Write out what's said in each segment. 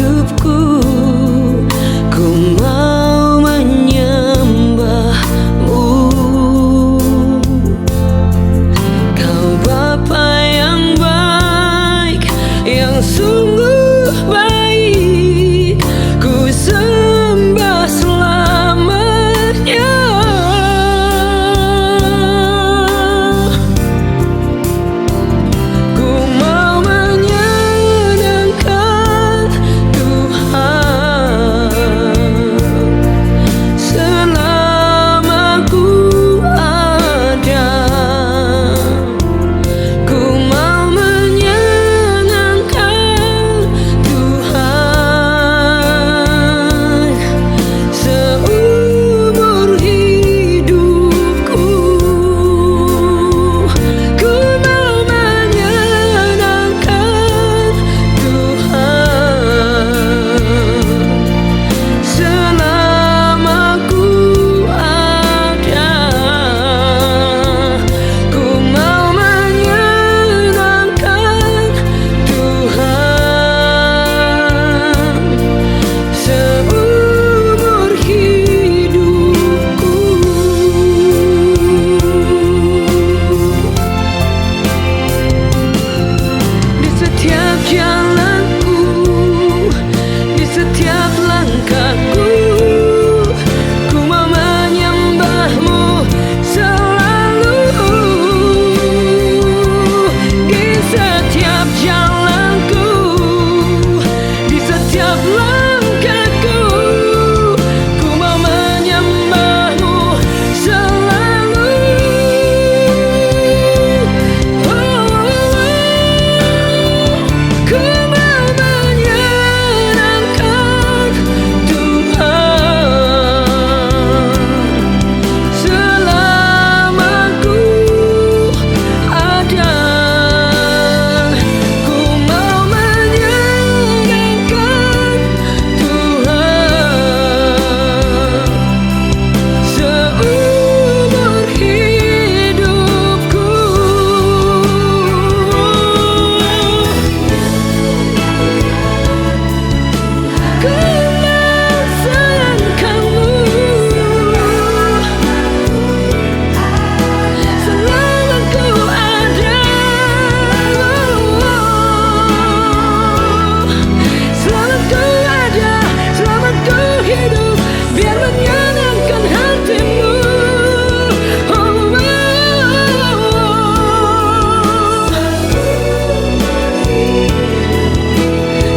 hidupku. Ku mau menyembahmu. Kau Bapa yang baik, yang sungguh baik, ku sembah selamanya. Ku mau menyenangkan Tuhan selama ku ada. Ku mau menyenangkan Tuhan seumur hidupku. Ku mau menyenangkan Tuhan selama ku ada. Ku mau menyenangkan Tuhan seumur hidupku. Di setiap jalanku, di setiap langkahku, ku mau menyembahmu selalu. Di setiap jalanku, di setiap langkahku, ku mau menyembahmu selalu. Ku mau menyenangkan Tuhan selama ku ada. Ku mau menyenangkan Tuhan seumur hidupku. Ku mau sayang kamu selama ku ada. Selama ku ada, selama ku hidup, biar menyenangkan hatimu.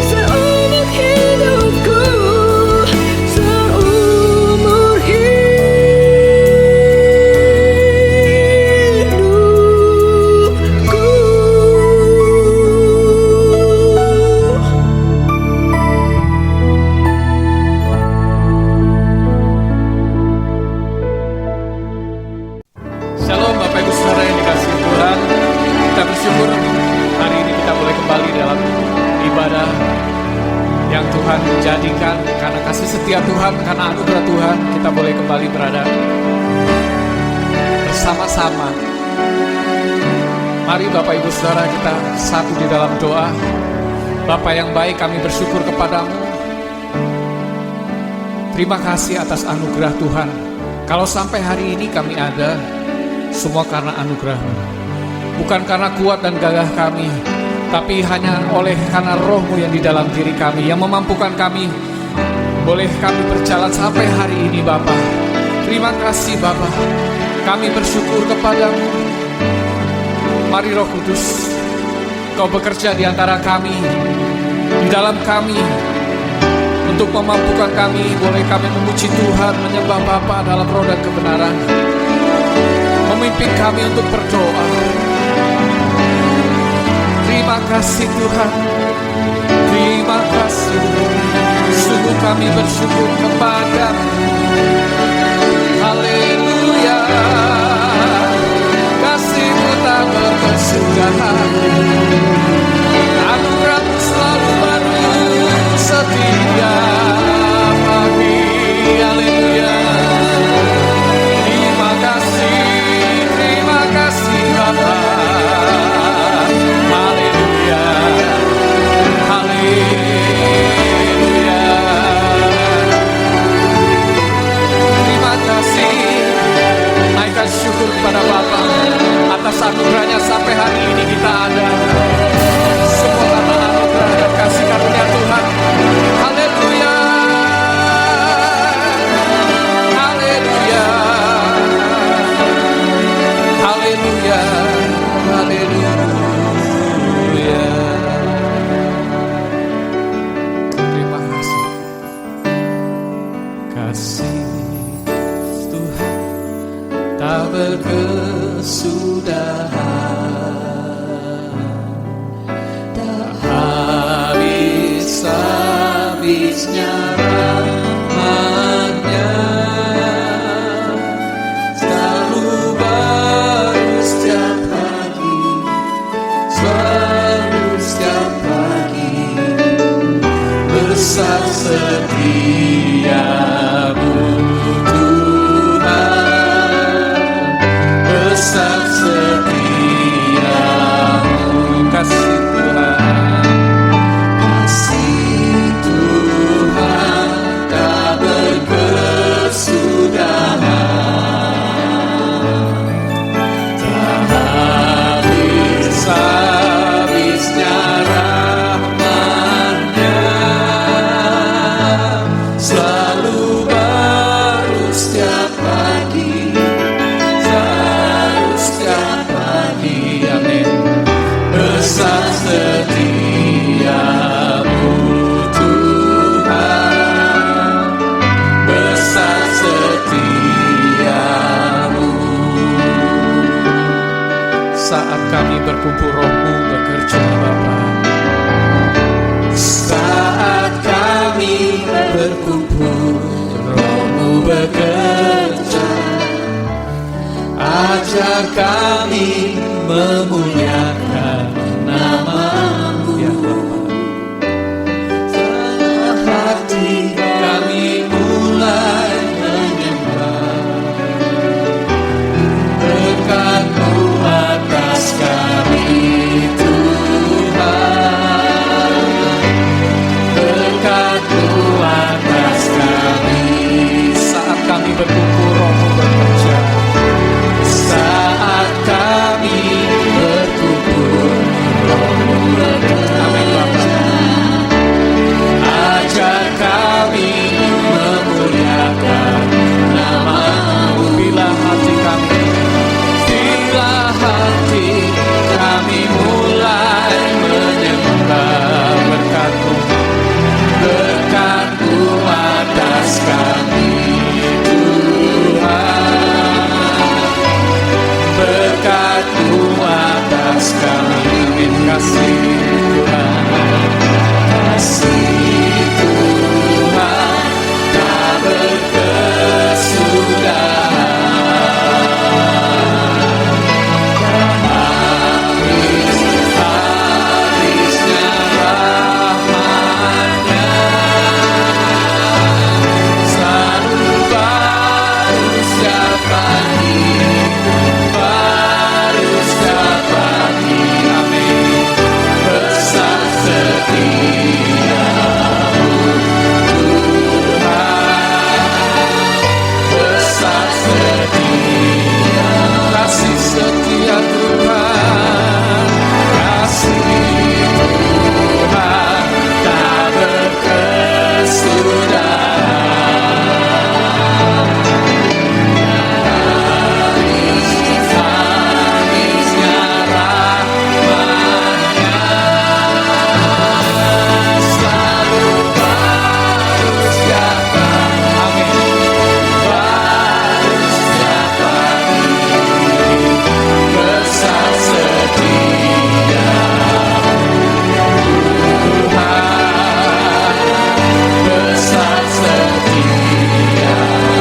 Seumur hidupku, seumur Shalom Bapak Ibu Saudara yang dikasihi Tuhan. Kita bersyukur hari ini kita boleh kembali dalam ibadah yang Tuhan jadikan karena kasih setia Tuhan, karena anugerah Tuhan. Kita boleh kembali berada bersama-sama. Mari Bapak Ibu Saudara kita satu di dalam doa. Bapa yang baik, kami bersyukur kepadamu. Terima kasih atas anugerah Tuhan. Kalau sampai hari ini kami ada, semua karena anugerah-Mu. Bukan karena kuat dan gagah kami, tapi hanya oleh karena Roh-Mu yang di dalam diri kami, yang memampukan kami, boleh kami berjalan sampai hari ini Bapa. Terima kasih Bapa. Kami bersyukur kepadamu. Mari Roh Kudus, Kau bekerja di antara kami, di dalam kami, untuk memampukan kami, boleh kami memuji Tuhan, menyembah Bapa dalam roh dan kebenaran. Memimpin kami untuk berdoa. Terima kasih Tuhan. Terima kasih. Sungguh kami bersyukur kepada-Mu. Haleluya. Kasih-Mu tak berkesudahan. Anugerah-Mu selalu baru setiap pagi. Haleluya. Terima kasih Bapa. Haleluya. Haleluya. habisnya rahmat-Nya, selalu baru setiap pagi, selalu setiap pagi, besar setiamu Tuhan, besar setiamu, kasih Tuhan, kasih Tuhan tak berkesudahan, tak habis-habisnya rahmat-Nya, selalu baru setiap pagi, selalu setiap pagi, amin. Besar setiamu Tuhan, besar setiamu. Saat kami berkumpul, Roh-Mu bekerja, Bapa. Saat kami berkumpul, Roh-Mu bekerja, ajar kami memuliakan nama-Mu, ya Bapa. Dalam hati kami mulai menyembah, berkat-Mu atas kami Tuhan, berkat-Mu atas kami. Saat kami berkumpul, Roh-Mu bekerja. Saat kami berkumpul, Roh-Mu bekerja. Amin, Bapa. Ajar kami memuliakan nama-Mu. Bila hati kami, bila hati kami mulai menyembah, berkat-Mu, berkat-Mu atas kami Tuhan, berkat-Mu atas kami. Kasih Tuhan, kasih Tuhan tak berkesudahan, habis-habisnya rahmat-Nya, selalu baru setiap pagi, baru setiap pagi, amin. Besar setiamu Tuhan, besar setia, kasih setia Tuhan, kasih Tuhan tak berkesudahan, habis-habisnya rahmat-Nya, selalu baru setiap pagi, amin. Baru setiap pagi, besar setiamu Tuhan, besar setiamu,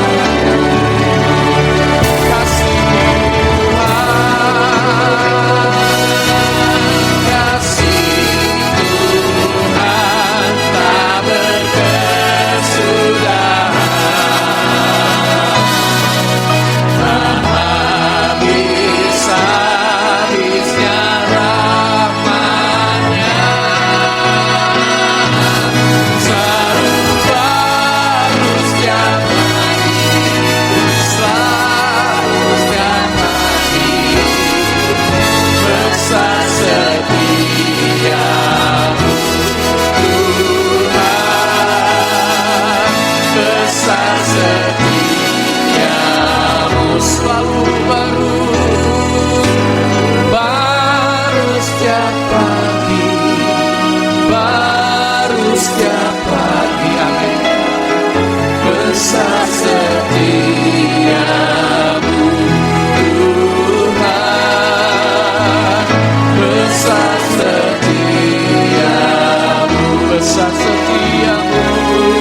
kasih Tuhan, kasih Tuhan tak berkesudahan, habis-habisnya rahmat-Nya, selalu baru setiap pagi, selalu setiap pagi, besar setiamu Tuhan, besar setiamu, selalu baru, baru setiap pagi, baru setiap pagi, amin. Besar setiamu Tuhan, besar setiamu, besar setiamu.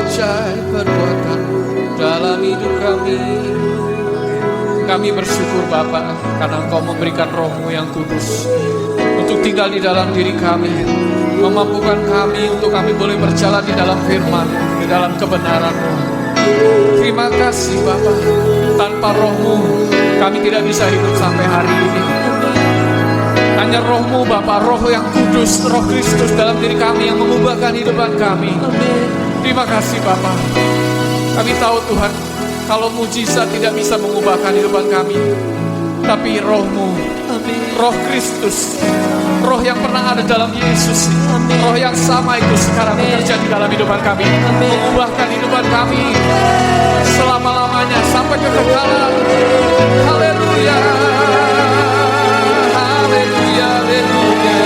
ajaib perbuatan dalam hidup kami. Kami bersyukur Bapa karena Engkau memberikan Roh-Mu yang kudus untuk tinggal di dalam diri kami, memampukan kami untuk kami boleh berjalan di dalam firman, di dalam kebenaran-Mu. Terima kasih Bapa, tanpa Roh-Mu kami tidak bisa hidup sampai hari ini. Hanya Roh-Mu Bapa, Roh yang kudus, Roh Kristus dalam diri kami yang mengubahkan hidupan kami. Terima kasih Bapa. Kami tahu Tuhan, kalau mujizat tidak bisa mengubahkan hidupan kami, tapi Roh-Mu, Roh Kristus, Roh yang pernah ada dalam Yesus, Roh yang sama itu sekarang bekerja di dalam hidupan kami, mengubahkan hidupan kami selama-lamanya sampai kekekalan. Haleluya, haleluya, haleluya.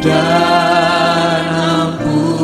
Dan ampuniku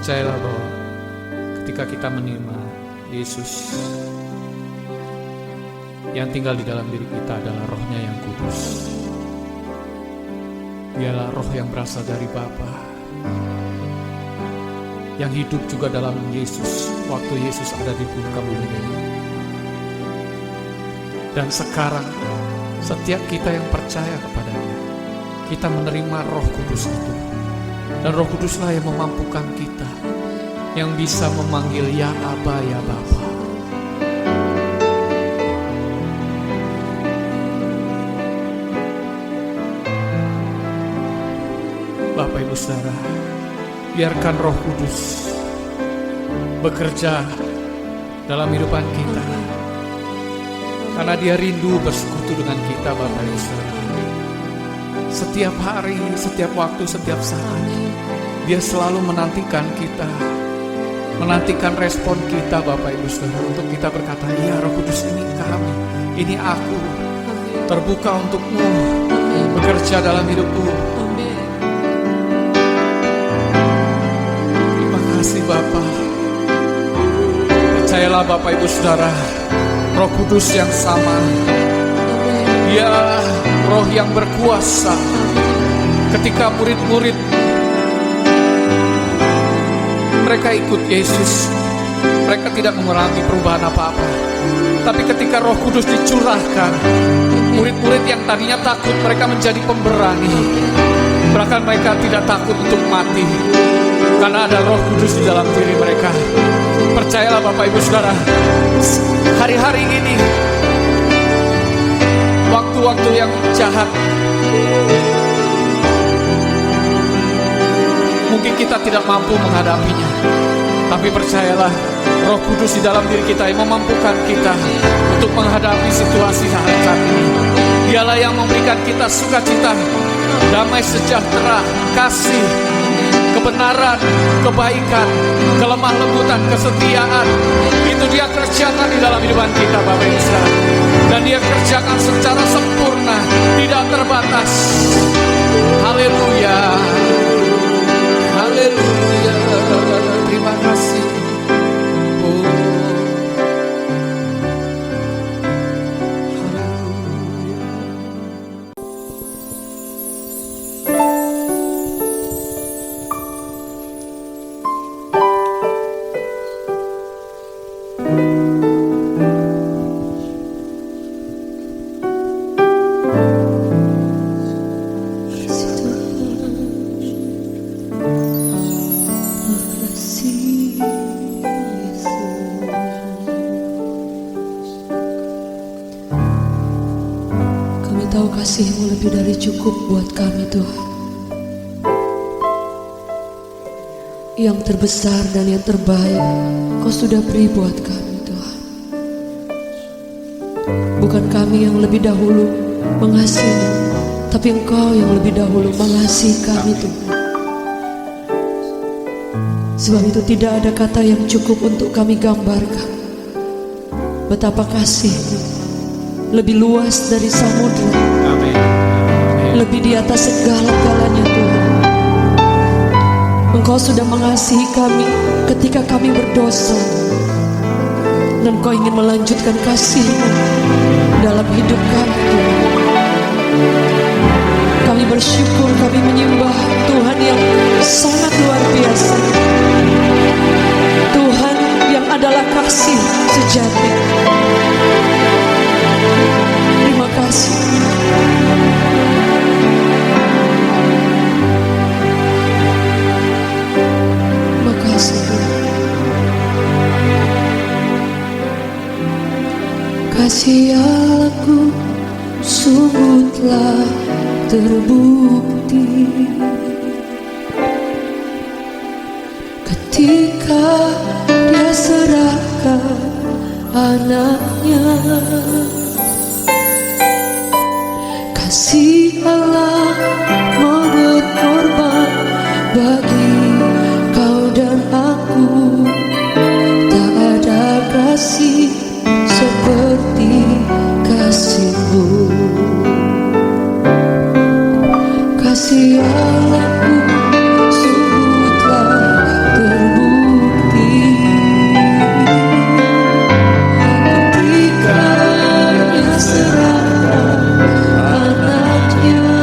Percayalah bahwa ketika kita menerima Yesus, yang tinggal di dalam diri kita adalah Roh-Nya yang kudus. Dialah Roh yang berasal dari Bapa, yang hidup juga dalam Yesus waktu Yesus ada di muka bumi ini. Dan sekarang setiap kita yang percaya kepadanya, kita menerima Roh Kudus itu. Dan Roh Kuduslah yang memampukan kita, yang bisa memanggil ya Aba, ya Bapa. Bapak Ibu Saudara, biarkan Roh Kudus bekerja dalam kehidupan kita, karena Dia rindu bersekutu dengan kita, Bapak Ibu Saudara. Setiap hari, setiap waktu, setiap saat, Dia selalu menantikan kita, menantikan respon kita, Bapak Ibu Saudara, untuk kita berkata, ya Roh Kudus, ini kami, ini aku, terbuka untukmu, bekerja dalam hidupku. Terima kasih Bapa. Percayalah Bapak Ibu Saudara, Roh Kudus yang sama, Dia Roh yang berkuasa. Ketika murid-murid mereka ikut Yesus, mereka tidak mengalami perubahan apa-apa. Tapi ketika Roh Kudus dicurahkan, murid-murid yang tadinya takut, mereka menjadi pemberani. Bahkan mereka tidak takut untuk mati, karena ada Roh Kudus di dalam diri mereka. Percayalah Bapak Ibu Saudara, hari-hari ini, waktu-waktu yang jahat, mungkin kita tidak mampu menghadapinya, tapi percayalah, Roh Kudus di dalam diri kita yang memampukan kita untuk menghadapi situasi saat ini. Dialah yang memberikan kita sukacita, damai sejahtera, kasih, kebenaran, kebaikan, kelemah lembutan, kesetiaan. Itu Dia kerjakan di dalam kehidupan kita, Bapak Ibu Saudara. Dan Dia kerjakan secara sempurna, tidak terbatas. Haleluya. Haleluya. Terima kasih. Oh. Tahu kasih-Mu lebih dari cukup buat kami, Tuhan. Yang terbesar dan yang terbaik Kau sudah beri buat kami, Tuhan. Bukan kami yang lebih dahulu mengasihi, tapi Engkau yang lebih dahulu mengasihi kami, Tuhan. Sebab itu tidak ada kata yang cukup untuk kami gambarkan betapa kasih-Mu lebih luas dari samudra. Amin. Lebih di atas segala-galanya, Tuhan. Engkau sudah mengasihi kami ketika kami berdosa, dan Kau ingin melanjutkan kasih-Mu dalam hidup kami, Tuhan. Kami bersyukur, kami menyembah Tuhan yang sangat luar biasa, Tuhan yang adalah kasih sejati. Terima kasih. Terima kasih, Tuhan. Kasih Allahku sungguh telah terbukti ketika Dia serahkan anaknya. Kasih Allah mau berkorban bagi kau dan aku. Tak ada kasih seperti kasih-Mu. Kasih Allahku sungguh telah terbukti ketika Dia serahkan anaknya.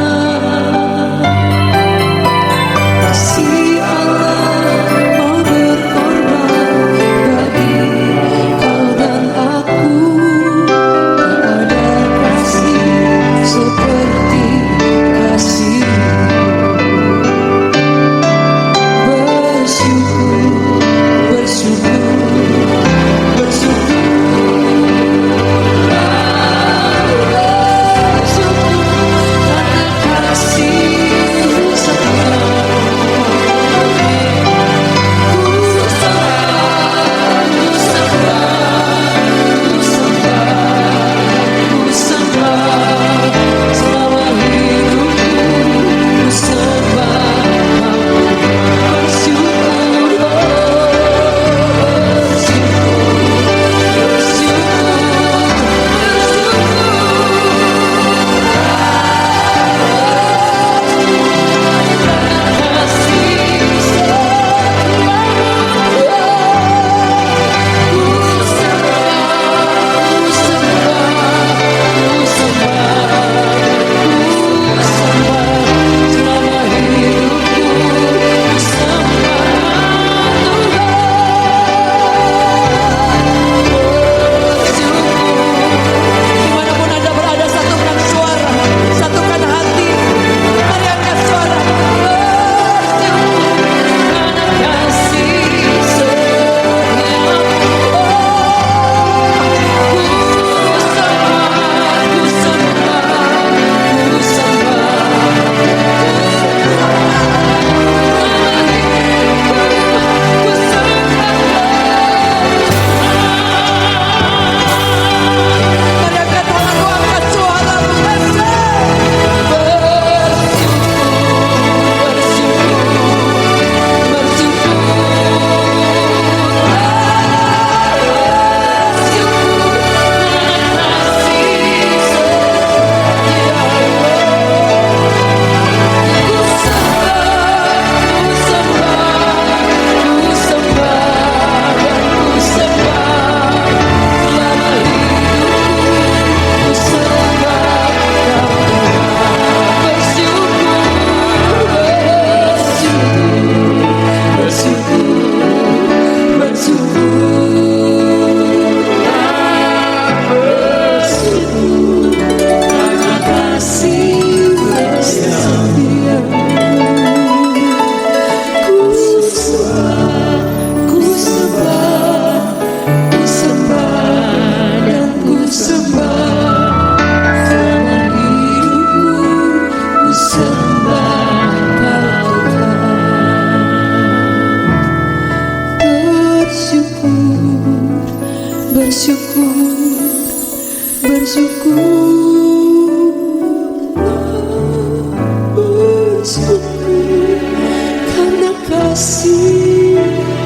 karena kasih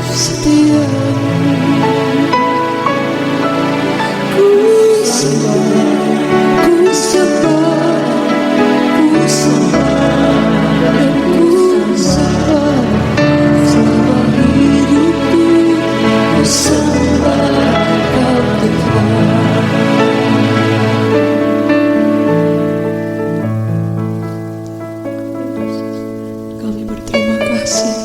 setiamu. Ku sembah, ku sembah, ku sembah, dan ku sembah selama hidupku. Ku sembah Kau Tuhan. Kami berterima kasih.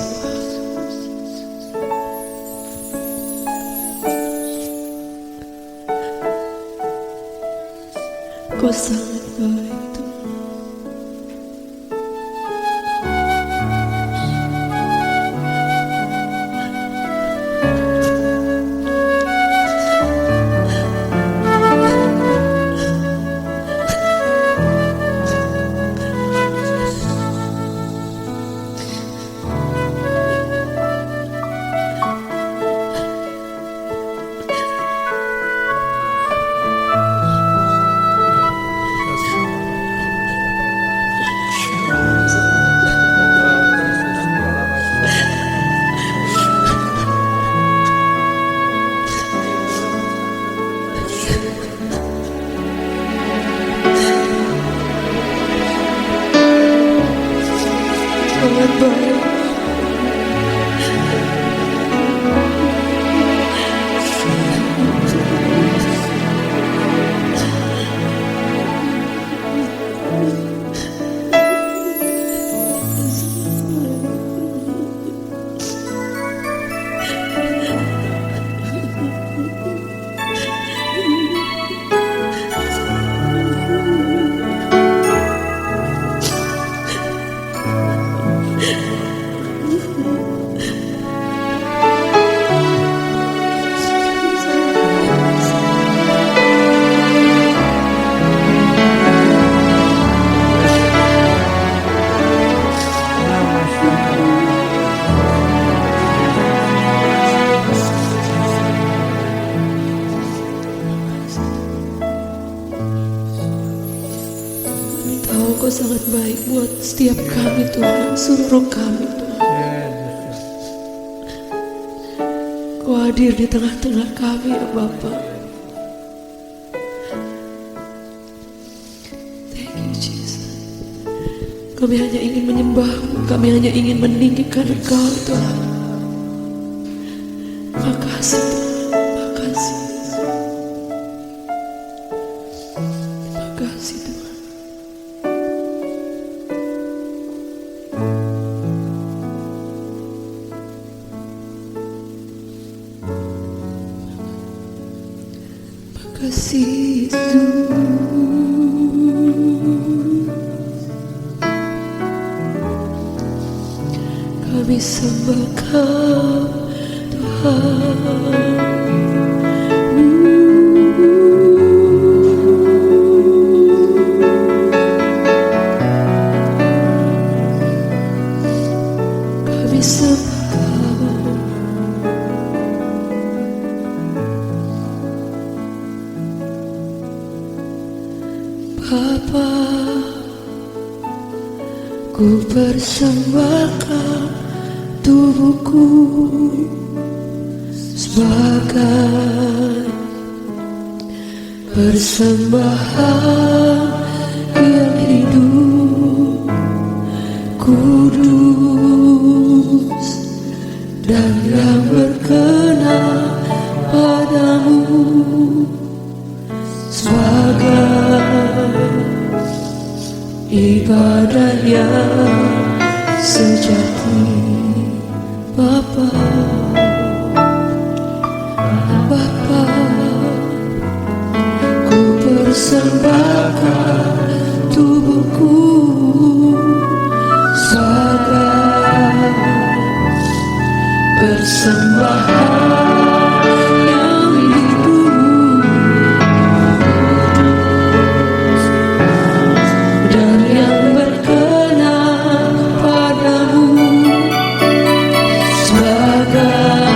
Kau sangat baik Tuhan. Sangat baik. Tahu Kau sangat baik buat setiap kami Tuhan, seluruh kami Tuhan. Kau hadir di tengah-tengah kami ya Bapa. Thank you Jesus. Kami hanya ingin menyembah-Mu, kami hanya ingin meninggikan Engkau Tuhan. Makasih Tuhan, makasih. Makasih Tuhan. Makasih Yesus. Kami sembah Kau Tuhan. Kami sembah Kau. Bapa, ku persembahkan tubuhku sebagai persembahan yang hidup, kudus, dan yang berkenan padamu, sebagai ibadah yang sejati. Bapa, Bapa, ku persembahkan tubuhku sebagai persembahan yang hidup, dan yang berkenan padamu, sebagai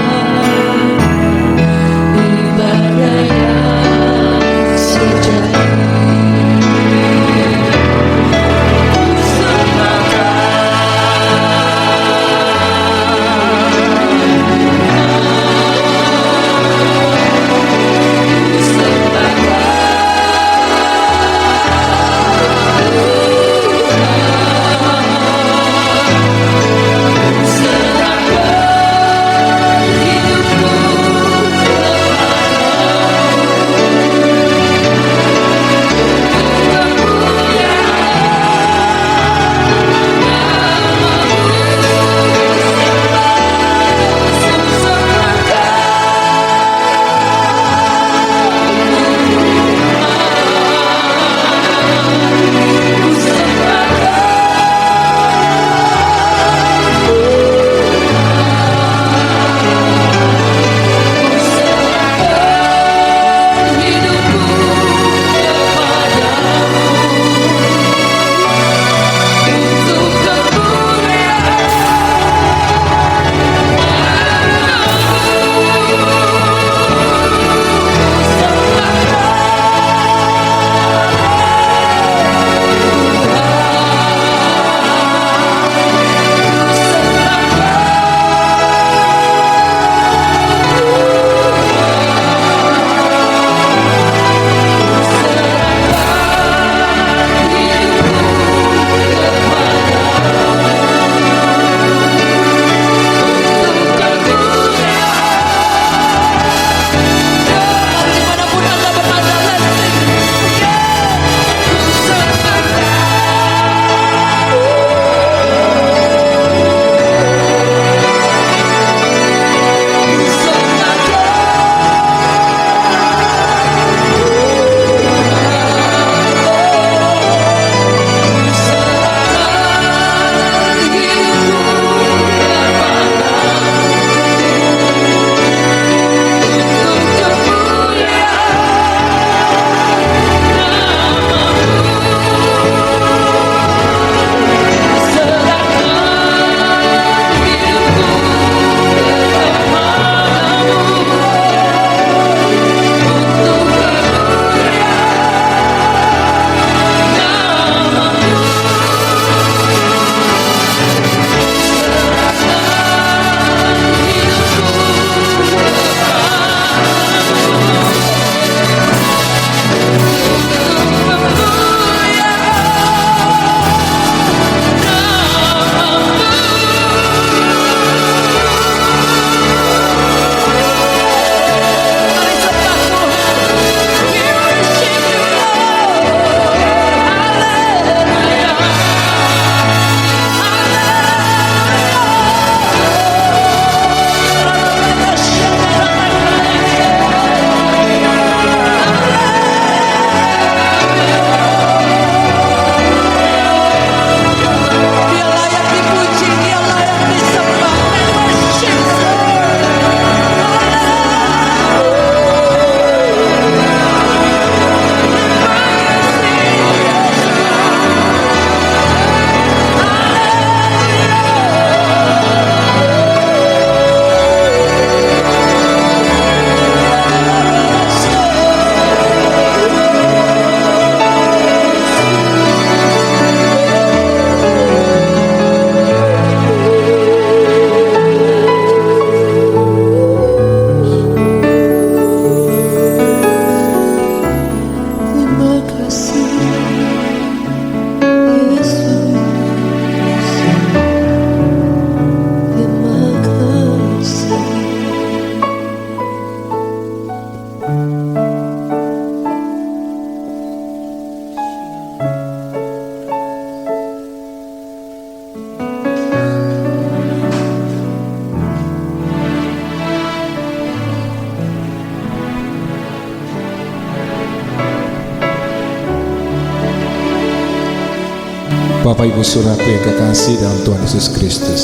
Bapak Ibu saudaraku yang kekasih dalam Tuhan Yesus Kristus,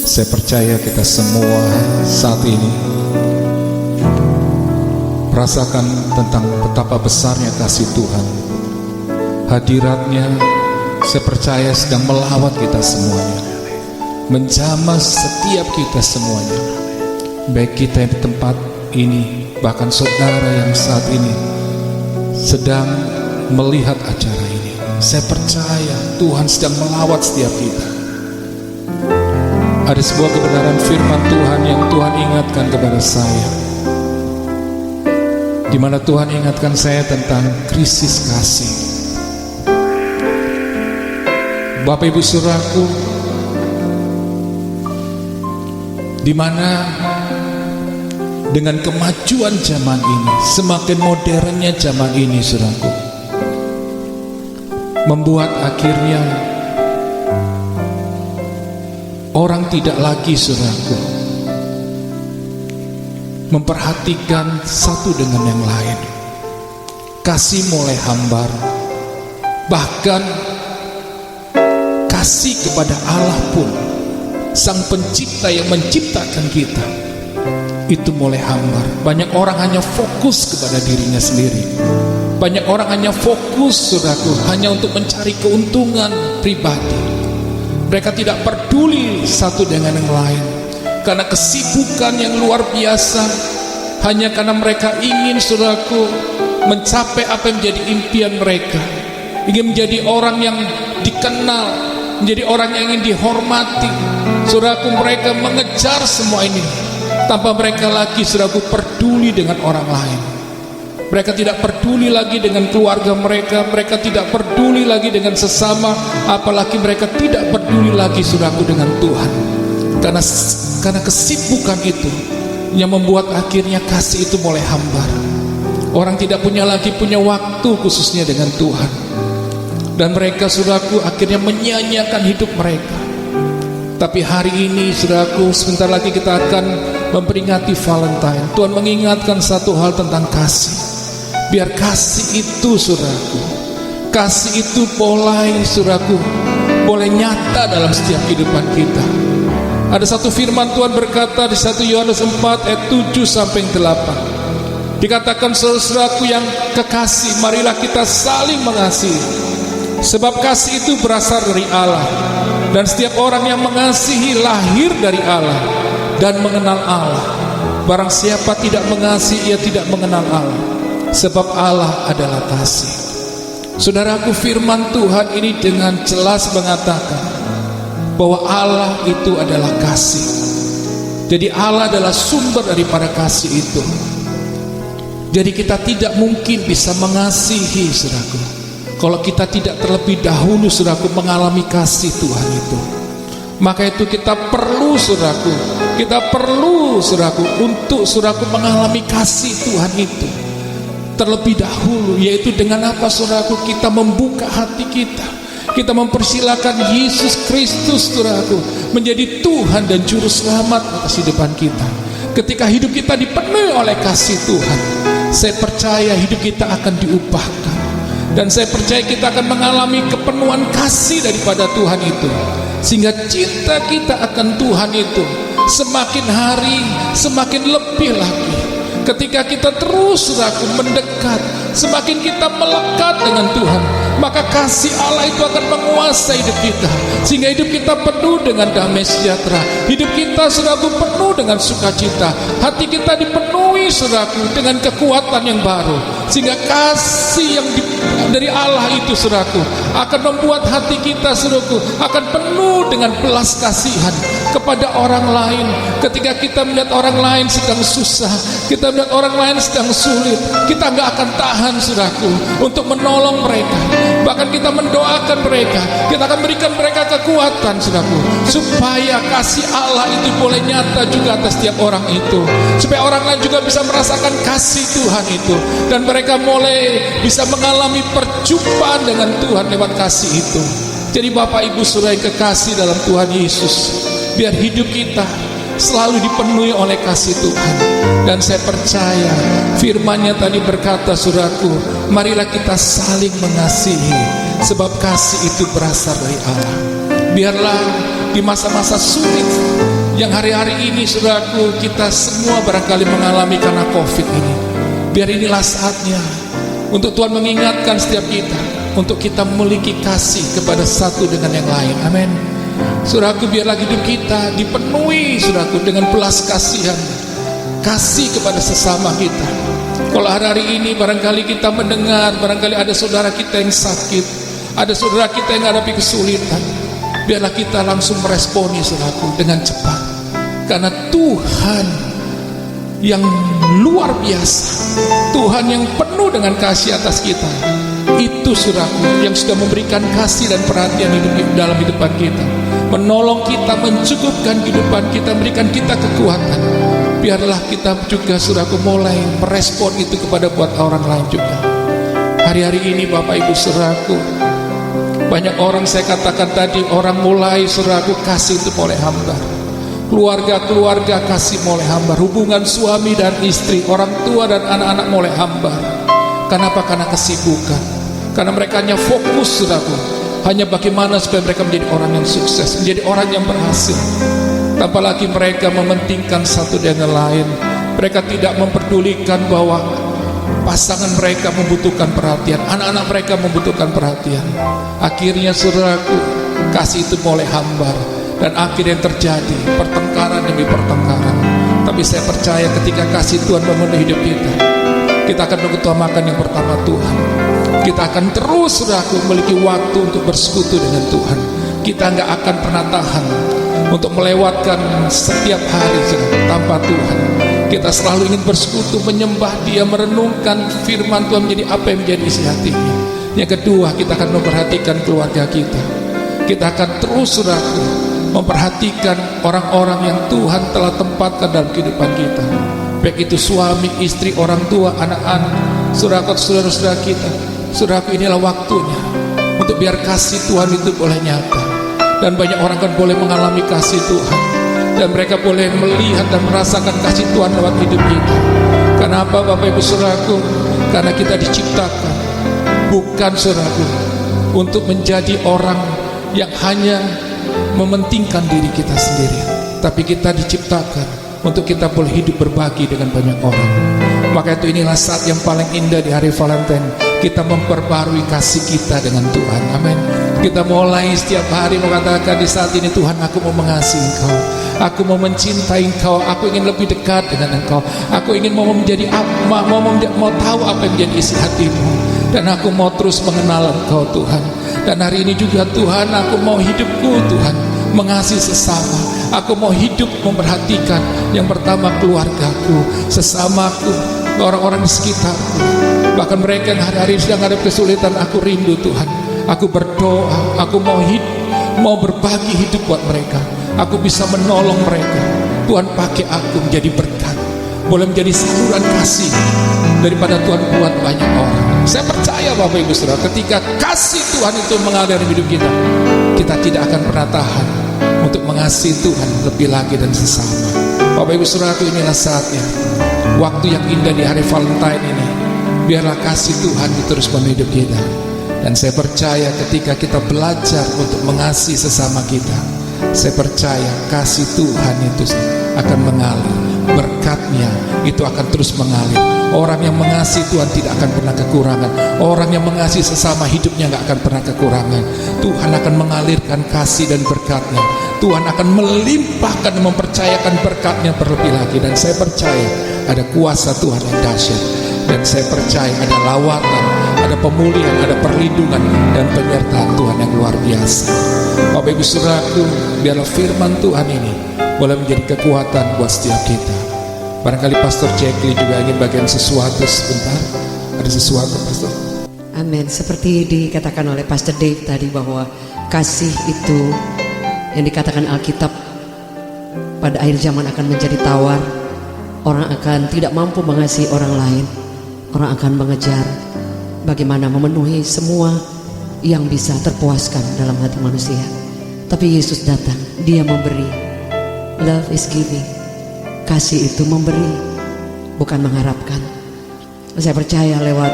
saya percaya kita semua saat ini merasakan tentang betapa besarnya kasih Tuhan. Hadiratnya saya percaya sedang melawat kita semuanya, menjamah setiap kita semuanya, baik kita yang di tempat ini, bahkan saudara yang saat ini sedang melihat acara ini. Saya percaya Tuhan sedang melawat setiap kita. Ada sebuah kebenaran firman Tuhan yang Tuhan ingatkan kepada saya, di mana Tuhan ingatkan saya tentang krisis kasih. Bapak Ibu saudaraku, di mana dengan kemajuan zaman ini, semakin modernnya zaman ini saudaraku, membuat akhirnya orang tidak lagi saudaraku memperhatikan satu dengan yang lain. Kasih mulai hambar. Bahkan kasih kepada Allah pun, Sang Pencipta yang menciptakan kita, itu mulai hambar. Banyak orang hanya fokus kepada dirinya sendiri. Banyak orang hanya fokus saudaraku hanya untuk mencari keuntungan pribadi. Mereka tidak peduli satu dengan yang lain, karena kesibukan yang luar biasa. Hanya karena mereka ingin saudaraku mencapai apa yang menjadi impian mereka, ingin menjadi orang yang dikenal, menjadi orang yang ingin dihormati. Saudaraku, mereka mengejar semua ini tanpa mereka lagi saudaraku peduli dengan orang lain. Mereka tidak peduli lagi dengan keluarga mereka, mereka tidak peduli lagi dengan sesama, apalagi mereka tidak peduli lagi saudaraku dengan Tuhan. Karena kesibukan itu yang membuat akhirnya kasih itu mulai hambar. Orang tidak punya waktu khususnya dengan Tuhan. Dan mereka saudaraku akhirnya menyia-nyiakan hidup mereka. Tapi hari ini saudaraku, sebentar lagi kita akan memperingati Valentine. Tuhan mengingatkan satu hal tentang kasih. Biar kasih itu saudaraku, kasih itu mulai saudaraku boleh nyata dalam setiap kehidupan kita. Ada satu firman Tuhan berkata di 1 Yohanes 4 ayat 7-8. Dikatakan, saudaraku yang kekasih, marilah kita saling mengasihi, sebab kasih itu berasal dari Allah, dan setiap orang yang mengasihi lahir dari Allah dan mengenal Allah. Barang siapa tidak mengasihi, ia tidak mengenal Allah, sebab Allah adalah kasih. Saudaraku, firman Tuhan ini dengan jelas mengatakan bahwa Allah itu adalah kasih. Jadi Allah adalah sumber daripada kasih itu. Jadi kita tidak mungkin bisa mengasihi saudaraku kalau kita tidak terlebih dahulu saudaraku mengalami kasih Tuhan itu. Maka itu kita perlu saudaraku untuk saudaraku mengalami kasih Tuhan itu terlebih dahulu, yaitu dengan apa saudaraku? Kita membuka hati kita mempersilakan Yesus Kristus saudaraku menjadi Tuhan dan Juru Selamat atas kehidupan kita. Ketika hidup kita dipenuhi oleh kasih Tuhan, saya percaya hidup kita akan diubahkan, dan saya percaya kita akan mengalami kepenuhan kasih daripada Tuhan itu, sehingga cinta kita akan Tuhan itu semakin hari semakin lebih lagi. Ketika kita terus saudaraku mendekat, semakin kita melekat dengan Tuhan, maka kasih Allah itu akan menguasai hidup kita, sehingga hidup kita penuh dengan damai sejahtera. Hidup kita saudaraku penuh dengan sukacita. Hati kita dipenuhi saudaraku dengan kekuatan yang baru, sehingga kasih yang dari Allah itu saudaraku akan membuat hati kita saudaraku akan penuh dengan belas kasihan kepada orang lain. Ketika kita melihat orang lain sedang susah, kita melihat orang lain sedang sulit, kita nggak akan tahan saudaraku untuk menolong mereka. Bahkan kita mendoakan mereka, kita akan berikan mereka kekuatan saudaraku, supaya kasih Allah itu boleh nyata juga atas setiap orang itu, supaya orang lain juga bisa merasakan kasih Tuhan itu, dan mereka mulai bisa mengalami perjumpaan dengan Tuhan lewat kasih itu. Jadi Bapak Ibu saudara yang kekasih dalam Tuhan Yesus, biar hidup kita selalu dipenuhi oleh kasih Tuhan. Dan saya percaya firman-Nya tadi berkata saudaraku, marilah kita saling mengasihi, sebab kasih itu berasal dari Allah. Biarlah di masa-masa sulit yang hari-hari ini saudaraku kita semua barangkali mengalami karena COVID ini, biar inilah saatnya untuk Tuhan mengingatkan setiap kita untuk kita memiliki kasih kepada satu dengan yang lain. Amin. Saudaraku, biarlah hidup kita dipenuhi saudaraku dengan belas kasihan, kasih kepada sesama kita. Kalau hari-hari ini barangkali kita mendengar, barangkali ada saudara kita yang sakit, ada saudara kita yang menghadapi kesulitan, biarlah kita langsung meresponi saudaraku dengan cepat. Karena Tuhan yang luar biasa, Tuhan yang penuh dengan kasih atas kita, itu saudaraku yang sudah memberikan kasih dan perhatian dalam kehidupan kita, menolong kita, mencukupkan kehidupan kita, memberikan kita kekuatan. Biarlah kita juga saudaraku mulai merespon itu kepada buat orang lain juga. Hari-hari ini Bapak Ibu saudaraku, banyak orang, saya katakan tadi, orang mulai saudaraku kasih itu mulai hambar. Keluarga-keluarga kasih mulai hambar. Hubungan suami dan istri, orang tua dan anak-anak mulai hambar. Kenapa? Karena kesibukan. Karena mereka hanya fokus saudaraku, hanya bagaimana supaya mereka menjadi orang yang sukses, menjadi orang yang berhasil. Tanpa lagi mereka mementingkan satu dengan lain. Mereka tidak memperdulikan bahwa pasangan mereka membutuhkan perhatian, anak-anak mereka membutuhkan perhatian. Akhirnya saudaraku, kasih itu mulai hambar, dan akhirnya yang terjadi pertengkaran demi pertengkaran. Tapi saya percaya ketika kasih Tuhan memenuhi hidup kita akan mengutamakan yang pertama Tuhan. Kita akan terus saudaraku memiliki waktu untuk bersekutu dengan Tuhan. Kita nggak akan pernah tahan untuk melewatkan setiap hari tanpa Tuhan. Kita selalu ingin bersekutu, menyembah Dia, merenungkan firman Tuhan menjadi apa yang menjadi isi hatinya. Yang kedua, kita akan memperhatikan keluarga kita. Kita akan terus saudaraku memperhatikan orang-orang yang Tuhan telah tempatkan dalam kehidupan kita, baik itu suami, istri, orang tua, anak-anak, saudara-saudara kita. Saudaraku, inilah waktunya untuk biar kasih Tuhan itu boleh nyata, dan banyak orang kan boleh mengalami kasih Tuhan, dan mereka boleh melihat dan merasakan kasih Tuhan lewat hidup kita. Kenapa Bapak Ibu saudaraku? Karena kita diciptakan bukan saudaraku untuk menjadi orang yang hanya mementingkan diri kita sendiri, tapi kita diciptakan untuk kita boleh hidup berbagi dengan banyak orang. Maka itu inilah saat yang paling indah di hari Valentine, kita memperbarui kasih kita dengan Tuhan. Amin. Kita mulai setiap hari mengatakan di saat ini, Tuhan, aku mau mengasihi Engkau, aku mau mencintai Engkau, aku ingin lebih dekat dengan Engkau, aku ingin mau menjadi mau tahu apa yang menjadi isi hatimu, dan aku mau terus mengenal Engkau Tuhan. Dan hari ini juga Tuhan, aku mau hidupku Tuhan mengasihi sesama. Aku mau hidup memperhatikan yang pertama keluargaku, sesamaku, orang-orang di sekitarku, bahkan mereka yang hari-hari sedang ada kesulitan. Aku rindu Tuhan, aku berdoa, aku mau berbagi hidup buat mereka. Aku bisa menolong mereka. Tuhan, pakai aku menjadi berkat, boleh menjadi saluran kasih daripada Tuhan buat banyak orang. Saya percaya Bapak Ibu Saudara, ketika kasih Tuhan itu mengalir di hidup kita, kita tidak akan pernah tahan untuk mengasihi Tuhan lebih lagi dan sesama. Bapak Ibu Saudara, inilah saatnya, waktu yang indah di hari Valentine ini. Biarlah kasih Tuhan terus memenuhi hidup kita. Dan saya percaya ketika kita belajar untuk mengasihi sesama kita, saya percaya kasih Tuhan itu akan mengalir, berkatnya itu akan terus mengalir. Orang yang mengasihi Tuhan tidak akan pernah kekurangan. Orang yang mengasihi sesama hidupnya gak akan pernah kekurangan. Tuhan akan mengalirkan kasih dan berkatnya. Tuhan akan melimpahkan dan mempercayakan berkatnya berlebih lagi. Dan saya percaya ada kuasa Tuhan yang dahsyat. Dan saya percaya ada lawatan, ada pemulihan, ada perlindungan dan penyertaan Tuhan yang luar biasa. Bapak Ibu Saudaraku, biarlah firman Tuhan ini boleh menjadi kekuatan buat setiap kita. Barangkali Pastor Jackie juga ingin bagian sesuatu sebentar. Ada sesuatu, Pastor? Amin. Seperti dikatakan oleh Pastor Dave tadi, bahwa kasih itu yang dikatakan Alkitab pada akhir zaman akan menjadi tawar. Orang akan tidak mampu mengasihi orang lain. Orang akan mengejar bagaimana memenuhi semua yang bisa terpuaskan dalam hati manusia. Tapi Yesus datang, Dia memberi. Love is giving. Kasih itu memberi, bukan mengharapkan. Saya percaya lewat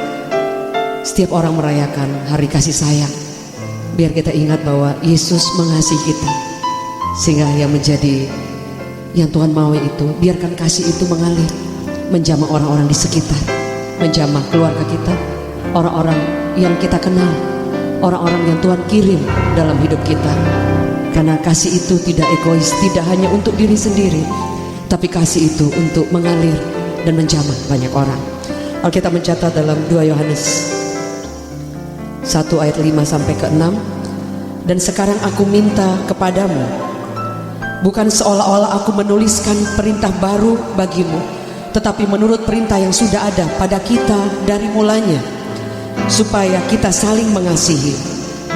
setiap orang merayakan hari kasih sayang, biar kita ingat bahwa Yesus mengasihi kita, sehingga yang Tuhan mau itu, biarkan kasih itu mengalir, menjamah orang-orang di sekitar, menjamah keluarga kita, orang-orang yang kita kenal, orang-orang yang Tuhan kirim dalam hidup kita. Karena kasih itu tidak egois, tidak hanya untuk diri sendiri, tapi kasih itu untuk mengalir dan menjamah banyak orang. Alkitab mencatat dalam 2 Yohanes 1 ayat 5 sampai ke 6, dan sekarang aku minta kepadamu, bukan seolah-olah aku menuliskan perintah baru bagimu, tetapi menurut perintah yang sudah ada pada kita dari mulanya, supaya kita saling mengasihi.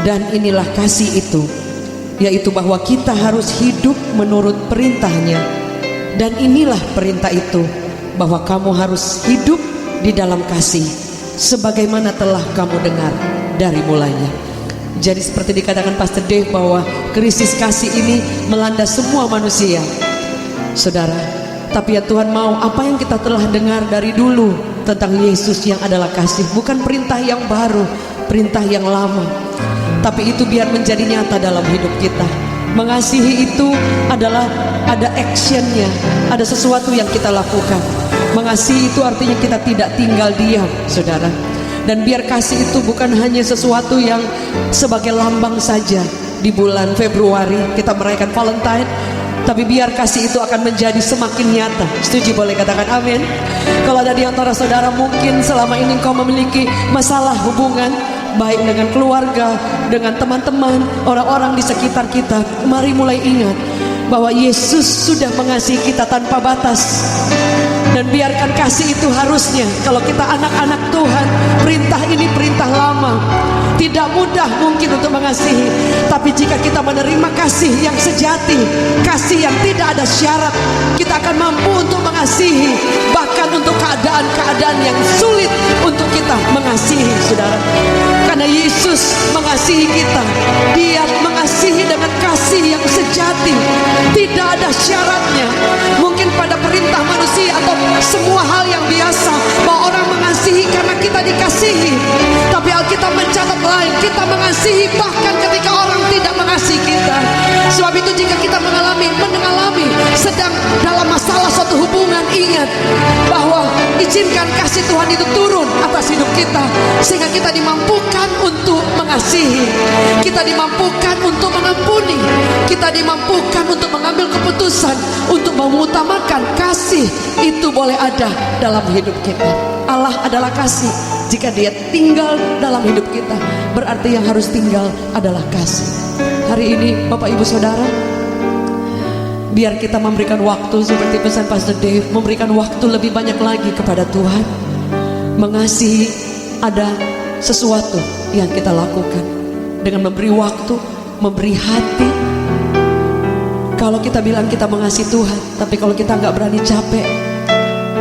Dan inilah kasih itu, yaitu bahwa kita harus hidup menurut perintahnya. Dan inilah perintah itu, bahwa kamu harus hidup di dalam kasih, sebagaimana telah kamu dengar dari mulanya. Jadi seperti dikatakan Pastor Dave, bahwa krisis kasih ini melanda semua manusia, saudara. Tapi ya Tuhan mau apa yang kita telah dengar dari dulu tentang Yesus yang adalah kasih, bukan perintah yang baru, perintah yang lama, tapi itu biar menjadi nyata dalam hidup kita. Mengasihi itu adalah ada actionnya, ada sesuatu yang kita lakukan. Mengasihi itu artinya kita tidak tinggal diam, saudara. Dan biar kasih itu bukan hanya sesuatu yang sebagai lambang saja. Di bulan Februari kita merayakan Valentine, tapi biar kasih itu akan menjadi semakin nyata. Setuju? Boleh katakan amin. Kalau ada di antara saudara mungkin selama ini kau memiliki masalah hubungan, baik dengan keluarga, dengan teman-teman, orang-orang di sekitar kita, mari mulai ingat bahwa Yesus sudah mengasihi kita tanpa batas. Dan biarkan kasih itu harusnya, kalau kita anak-anak Tuhan, perintah ini perintah lama, tidak mudah mungkin untuk mengasihi. Tapi jika kita menerima kasih yang sejati, kasih yang tidak ada syarat, kita akan mampu untuk mengasihi, bahkan untuk keadaan-keadaan yang sulit untuk kita mengasihi, saudara. Karena Yesus mengasihi kita, Dia mengasihi dengan kasih yang sejati, tidak ada syaratnya. Mungkin pada perintah manusia atau semua hal yang biasa, bahwa orang mengasihi karena kita dikasihi. Tapi Alkitab mencatat lain, kita mengasihi bahkan ketika orang tidak mengasihi kita. Sebab itu jika kita mengalami sedang dalam masalah suatu hubungan, ingat bahwa izinkan kasih Tuhan itu turun atas hidup kita, sehingga kita dimampukan untuk mengasihi, kita dimampukan untuk mengampuni, kita dimampukan untuk mengambil keputusan untuk mengutamakan kasih itu boleh ada dalam hidup kita. Allah adalah kasih. Jika Dia tinggal dalam hidup kita, berarti yang harus tinggal adalah kasih. Hari ini Bapak Ibu Saudara, biar kita memberikan waktu seperti pesan Pastor Dave, memberikan waktu lebih banyak lagi kepada Tuhan. Mengasihi ada sesuatu yang kita lakukan dengan memberi waktu, memberi hati. Kalau kita bilang kita mengasihi Tuhan, tapi kalau kita nggak berani capek,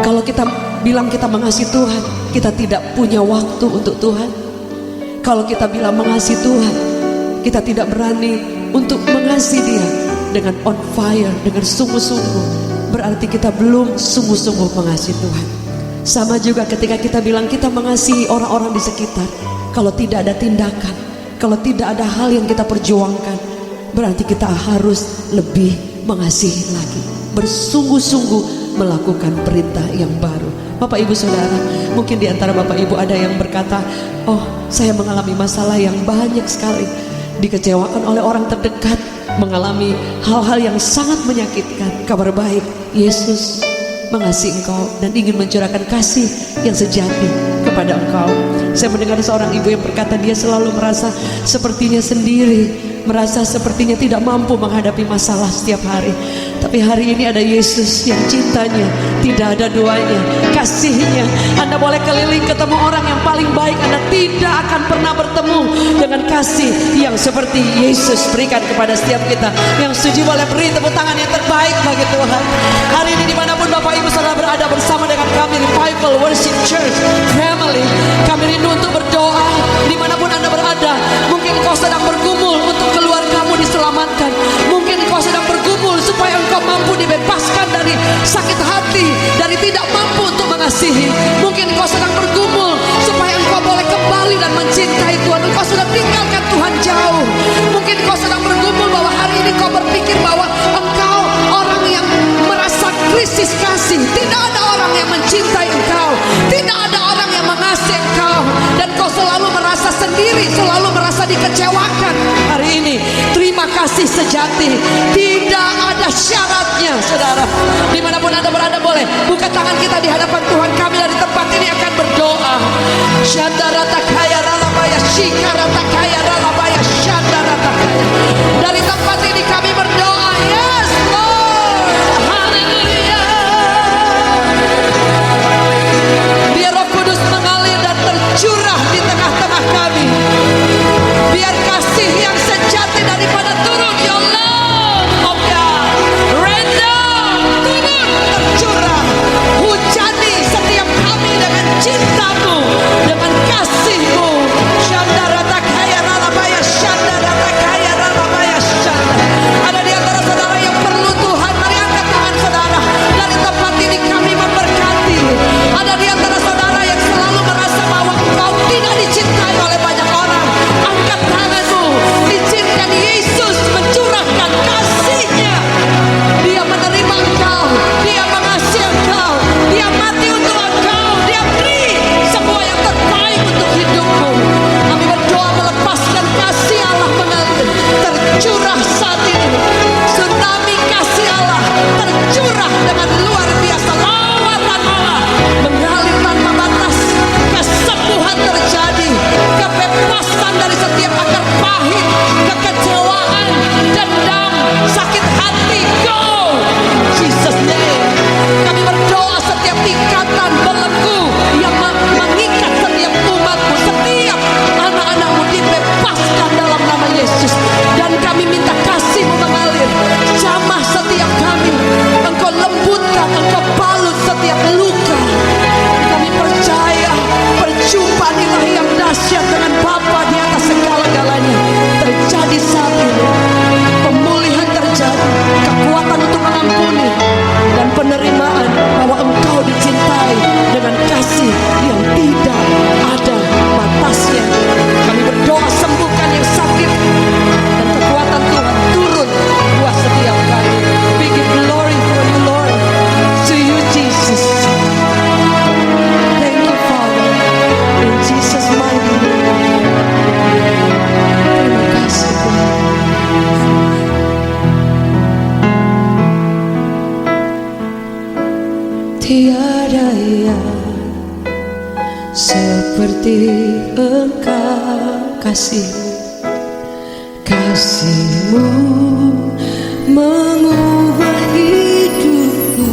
kalau kita bilang kita mengasihi Tuhan, kita tidak punya waktu untuk Tuhan. Kalau kita bilang mengasihi Tuhan, kita tidak berani untuk mengasihi Dia dengan on fire, dengan sungguh-sungguh, berarti kita belum sungguh-sungguh mengasihi Tuhan. Sama juga ketika kita bilang kita mengasihi orang-orang di sekitar, kalau tidak ada tindakan, kalau tidak ada hal yang kita perjuangkan, berarti kita harus lebih mengasihi lagi, bersungguh-sungguh melakukan perintah yang baru. Bapak Ibu Saudara, mungkin di antara Bapak Ibu ada yang berkata, oh saya mengalami masalah yang banyak sekali, dikecewakan oleh orang terdekat, mengalami hal-hal yang sangat menyakitkan. Kabar baik, Yesus mengasihi engkau dan ingin mencurahkan kasih yang sejati kepada engkau. Saya mendengar seorang ibu yang berkata dia selalu merasa sepertinya sendiri, merasa sepertinya tidak mampu menghadapi masalah setiap hari. Tapi hari ini ada Yesus yang cintanya tidak ada duanya, kasihnya. Anda boleh keliling ketemu orang yang paling baik, Anda tidak akan pernah bertemu dengan kasih yang seperti Yesus berikan kepada setiap kita. Yang setuju boleh beri tepuk tangan yang terbaik bagi Tuhan. Hari ini dimanapun Bapak Ibu Saudara berada bersama dengan kami Revival Worship Church Family, kami rindu untuk berdoa dimanapun Anda berada. Mungkin kau sedang bergumul untuk keluargamu diselamatkan, mungkin kau sedang bergumul supaya engkau mampu dibebaskan dari sakit hati, dari tidak mampu untuk mengasihi. Mungkin kau sedang bergumul supaya engkau boleh kembali dan mencintai Tuhan. Engkau sudah tinggalkan Tuhan jauh. Mungkin kau sedang bergumul bahwa hari ini kau berpikir bahwa engkau orang yang merasa krisis kasih. Tidak ada orang yang mencintai engkau, tidak ada orang yang mengasihi engkau, dan kau selalu merasa sendiri, selalu merasa dikecewakan. Hari ini terima kasih sejati tidak ada syaratnya, saudara. Dimanapun Anda berada, boleh buka tangan kita di hadapan Tuhan. Kami dari tempat ini akan berdoa. Shandarataya ralabaya shikarataya ralabaya shandarataya. Dari tempat ini kami berdoa. Yes Lord, haleluya. Biar Roh Kudus mengalir dan tercurah di tengah-tengah kami. Biar kasih yang sejati daripada turun, ya Allah, oh God, rain down, turun, tercurah, hujani setiap kami dengan cinta-Mu, dengan kasih-Mu. Shandaratakaya ralabaya shandaratakaya ralabaya shanda. Ada di antara saudara yang perlu Tuhan, mari angkat tangan saudara. Dari tempat ini kami memberkati. Ada di antara saudara yang selalu merasa bahwa engkau tidak dicintai oleh banyak orang. Angkat tanganmu, izinkan Yesus mencurahkan kasih-Nya. Dia menerima engkau, Dia mengasihi engkau, Dia mati untuk engkau, Dia beri semua yang terbaik untuk hidupmu. Kami berdoa melepaskan kasih Allah mengalir, tercurah saat ini. Tsunami kasih Allah tercurah dengan luar biasa. Lawatan Allah mengalir tanpa batas. Kesembuhan terjadi, kebebasan dari setiap akar pahit, kekecewaan, dendam, sakit hati. Go! Jesus name. Kami berdoa setiap ikatan belenggu yang mengikat setiap umat-Mu, setiap anak-anak-Mu dibebaskan dalam nama Yesus. Dan kami minta kasih-Mu mengalir, jamah setiap kami. Engkau lembutkan, Engkau balut setiap luka. Kami percaya perjumpaan ilahi yang dahsyat dengan Bapa di atas segala-galanya terjadi saat ini. Pemulihan terjadi, kekuatan untuk mengampuni, dan penerimaan bahwa engkau dicintai dengan kasih yang tidak ada batasnya. Kami berdoa sembuhkan yang sakit, dan kekuatan Tuhan turun buat setiap kami. We give glory for you Lord, to you Jesus. Thank you Father, in Jesus mighty name. Terima kasih Tuhan. Tiada yang seperti Engkau, kasih-Mu mengubah hidupku.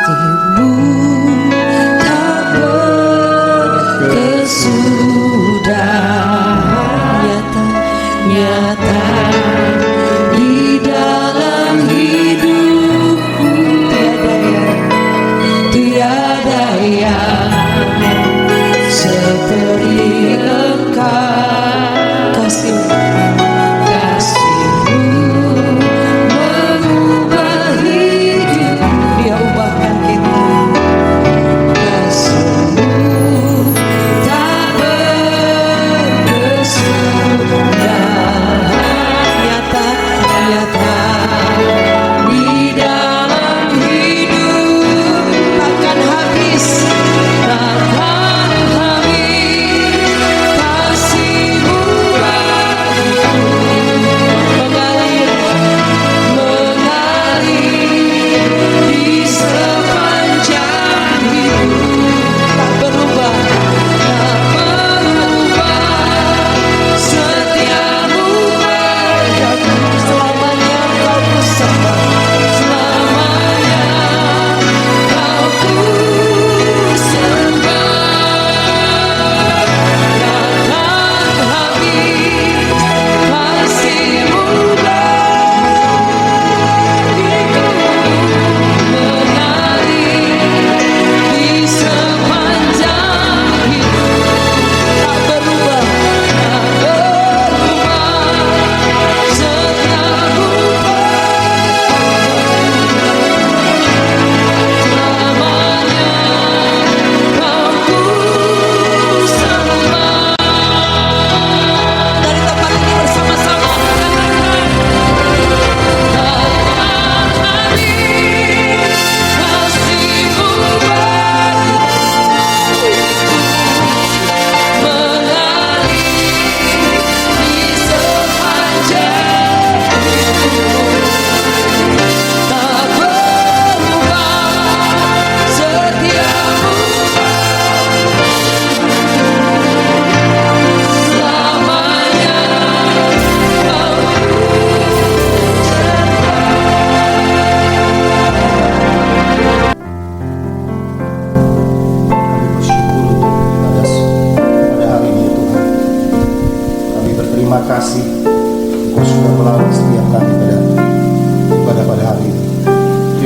Kasih-Mu tak berkesudahan, nyata di dalam hidupku. Tiada yang seperti Engkau, kasih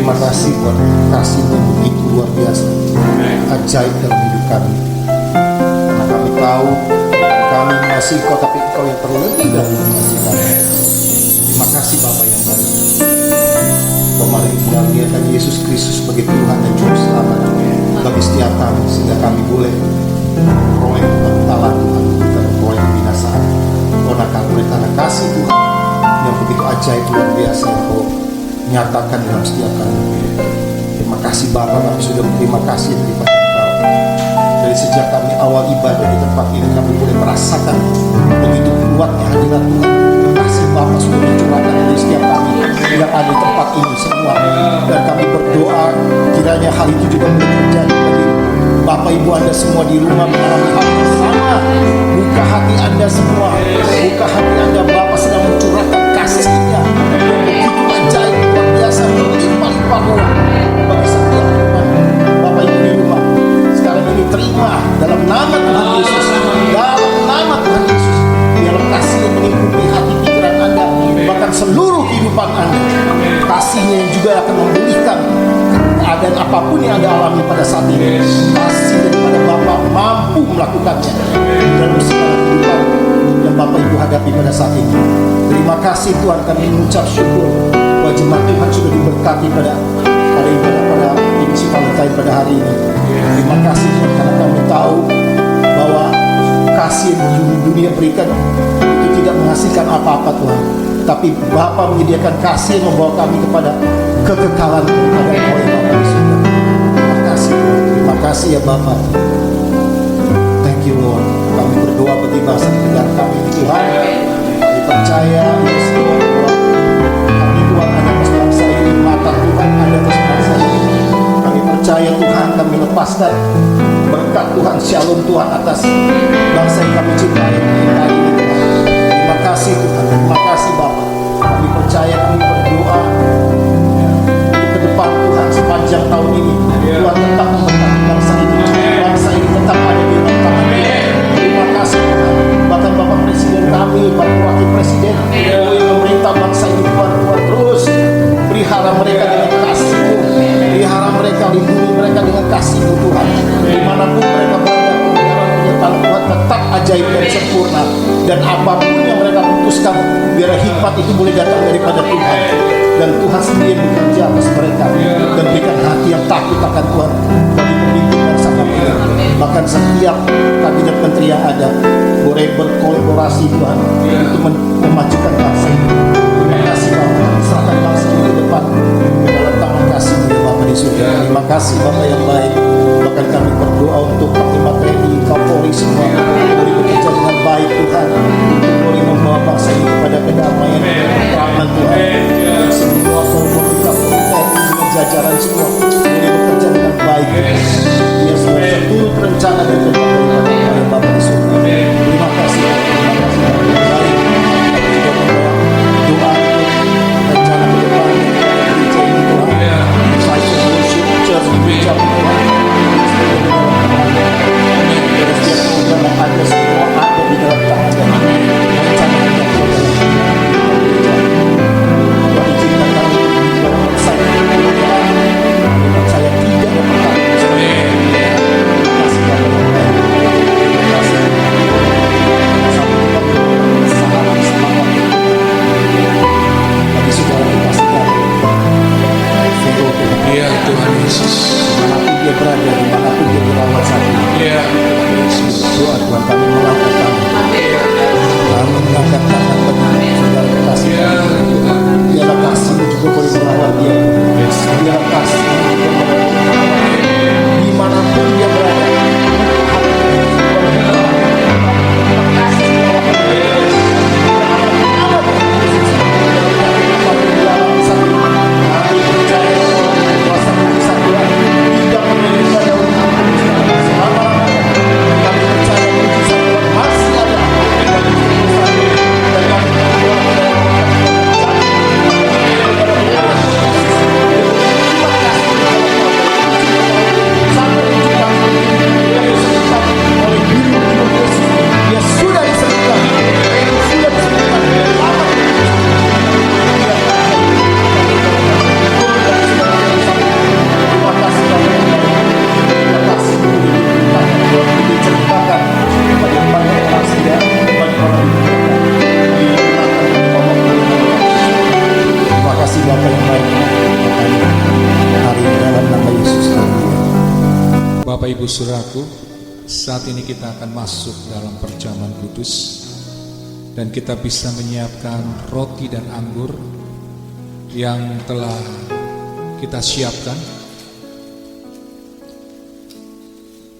Terima kasih buat kasih-Mu yang begitu luar biasa, ajaib dalam hidup kami. Karena kami tahu kami mengasihi Kau, tapi Engkau yang terlebih dahulu mengasihi kami. Terima kasih Bapa yang baik. Kau mari mengalirkan Yesus Kristus sebagai Tuhan dan Juru Selamat bagi setiap kami, sehingga kami boleh memperoleh kebentalan Tuhan, dan memperoleh kebinasaan. Karena oleh karena kasih Tuhan yang begitu ajaib luar biasa yang Kau nyatakan dalam setiap kami. Terima kasih Bapa, kami sudah berterima kasih daripada Engkau. Dari sejak kami awal ibadah di tempat ini, kami boleh merasakan begitu kuatnya hadirat Tuhan. Terima kasih Bapa sudah mencurahkan dari setiap kami yang ada di tempat ini semua. Dan kami berdoa kiranya hal itu juga boleh terjadi bagi Bapak Ibu Anda semua di rumah mengalami hal yang sama. Buka hati Anda semua, buka hati Anda. Bapak sedang mencurahkan kasih-Nya yang begitu ajaib luar biasa, berlimpah-limpah ruah bagi setiap rumah. Bapak Ibu di rumah sekarang ini terima dalam nama Tuhan Yesus, dalam nama Tuhan Yesus. Biarlah kasih yang mengikuti hati pikiran Anda, bahkan seluruh kehidupan Anda. Kasih-Nya yang juga akan memulihkan keadaan apapun yang Anda alami pada saat ini. Kasih daripada Bapa mampu melakukannya dalam segala kehidupan yang Bapak Ibu hadapi pada saat ini. Terima kasih Tuhan, kami mengucap syukur bahwa jemaat Tuhan sudah diberkati pada ibadah pada edisi Valentine pada hari ini. Terima kasih Tuhan, karena kami tahu bahwa kasih yang dunia berikan itu tidak menghasilkan apa-apa Tuhan, tapi Bapa menyediakan kasih yang membawa kami kepada kekekalan kepada Engkau yang Bapa di surga. Terima kasih Tuhan. Terima kasih ya Bapa. Thank you Lord. Kami berdoa bagi bangsa dan negara kami Tuhan. Kami percaya ya semua bahwa kami Tuhan ada atas bangsa ini, mata Tuhan ada atas bangsa ini. Kami percaya Tuhan, kami lepaskan berkat Tuhan, shalom Tuhan atas bangsa yang kami cintai hari ini Tuhan. Terima kasih Tuhan, terima kasih Bapa. Kami percaya, kami berdoa untuk ke depan Tuhan sepanjang tahun ini. Tuhan tetap memberkati bangsa ini. Bangsa ini tetap ada di tangan Tuhan. Terima kasih Tuhan. Bahkan Bapak Presiden kami, Bapak Wakil Presiden yang memerintah bangsa ini Tuhan, terus pelihara mereka dengan kasih-Mu, pelihara mereka, lindungi mereka dengan kasih-Mu Tuhan. Dimanapun mereka berada, penyertaan Tuhan tetap ajaib dan sempurna. Dan apapun yang mereka putuskan, biar hikmat itu boleh datang daripada Tuhan. Dan Tuhan sendiri bekerja atas mereka dan berikan hati yang takut akan Tuhan bagi pemimpin bangsa kami ini. Bahkan setiap kabinet menteri yang ada boleh berkolaborasi Tuhan untuk memajukan bangsa ini. Terima kasih Bapak, serahkan bangsa ini ke depan ke dalam tangan kasih-Mu ya Bapak di surga. Terima kasih Bapak yang baik. Bahkan kami berdoa untuk Panglima TNI, Kapolri semua boleh bekerja dengan baik Tuhan, untuk boleh membawa bangsa ini kepada kedamaian dan ketentraman Tuhan. Dan semua Kapolri TNI dengan jajaran semua boleh bekerja dengan baik. Dia semua seturut rencana dan kehendak daripada Bapak di surga. Terima kasih Bapak, terima kasih Bapak yang baik. Kami juga membawa doa untuk rencana ke depan gereja ini Tuhan. Disciple Worship Church di gereja ini Tuhan. Setiap program yang ada semua ada di dalam tangan dan rencana yang ada di dalam gereja. Tuhan izinkan kami Bapak Ibu Saudaraku, saat ini kita akan masuk dalam perjamuan kudus, dan kita bisa menyiapkan roti dan anggur yang telah kita siapkan.